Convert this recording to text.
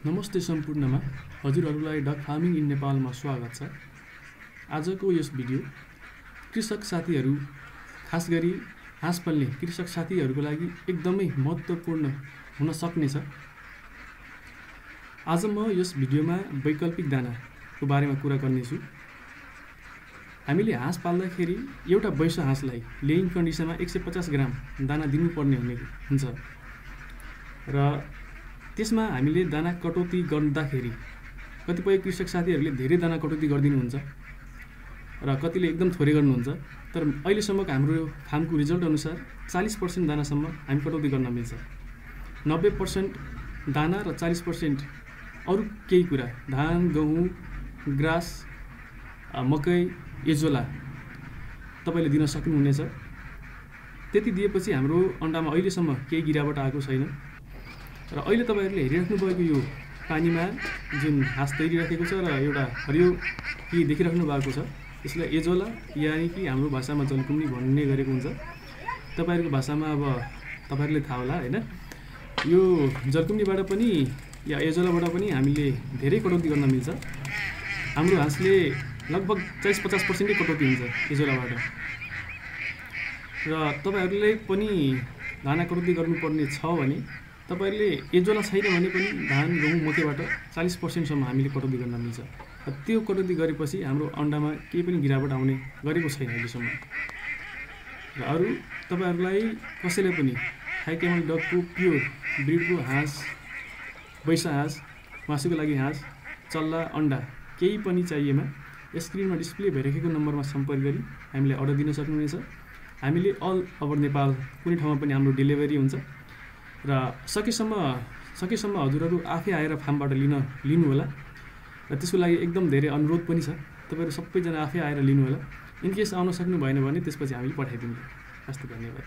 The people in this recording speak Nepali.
नमस्ते सम्पूर्णमा हजुरहरूलाई डक फार्मिङ इन नेपालमा स्वागत छ। आजको यस भिडियो कृषक साथीहरू, खास गरी हाँस पाल्ने कृषक साथीहरूको लागि एकदमै महत्त्वपूर्ण हुन सक्ने छ। आज म यस भिडियोमा वैकल्पिक दानाको बारेमा कुरा गर्नेछु। हामीले हाँस पाल्दाखेरि एउटा वैश्य हाँसलाई लेइङ कन्डिसनमा 150 ग्राम दाना दिनुपर्ने हुन्छ र त्यसमा हामीले दाना कटौती गर्दाखेरि कतिपय कृषक साथीहरूले धेरै दाना कटौती गरिदिनुहुन्छ र कतिले एकदम थोरै गर्नुहुन्छ। तर अहिलेसम्मको हाम्रो फार्मको रिजल्ट अनुसार 40% दानासम्म हामी कटौती गर्न मिल्छ। 90% दाना र 40% अरू केही कुरा, धान, गहुँ, ग्रास, मकै, एजोला तपाईले दिन सक्नुहुनेछ। त्यति दिएपछि हाम्रो अन्डामा अहिलेसम्म केही गिरावट आएको छैन। र अहिले तपाईहरुले हेरिराख्नु भएको यो पानीमा जुन हाँस तैरिराखेको छ र एउटा हरियो के देखिराख्नु भएको छ, यसलाई एजोला यानि कि हाम्रो भाषामा जलकुम्नी भन्ने गरेको हुन्छ। तपाईहरुको भाषामा अब तपाईहरुले थाहा होला हैन। यो जलकुम्नीबाट पनि या एजोलाबाट पनि हामीले धेरै कटौती गर्न मिल्छ। हाम्रो हाँसले लगभग 40-50% कटौती हुन्छ एजोलाबाट। र तपाईहरुले पनि दाना कटौती गर्नुपर्ने छ भने तपाईहरुले एजोला छैन भने पनि धान, गहुँ, मकैबाट 40% सम्म हामीले कटौती गर्न मिल्छ। र त्यो कटौती गरेपछि हाम्रो अन्डामा केही पनि गिरावट आउने गरेको छैन अहिलेसम्म। र अरू तपाईहरुलाई कसैले पनि हाई क्यामल डकको प्योर ब्रिडको हाँस, वैश्य हाँस, मासुको लागि हाँस, चल्ला, अन्डा केही पनि चाहिएमा स्क्रिनमा डिस्प्ले भइरहेको नम्बरमा सम्पर्क गरी हामीलाई अर्डर दिन सक्नुहुनेछ। हामीले अल ओभर नेपाल कुनै ठाउँमा पनि हाम्रो डेलिभरी हुन्छ। र सकेसम्म हजुरहरू आफै आएर फार्मबाट लिनु होला। र त्यसको लागि एकदम धेरै अनुरोध पनि छ, तपाईहरु सबैजना आफै आएर लिनु होला। इन केस आउन सक्नु भएन भने त्यसपछि हामीले पठाइदिन्छौँ। हस्त, धन्यवाद।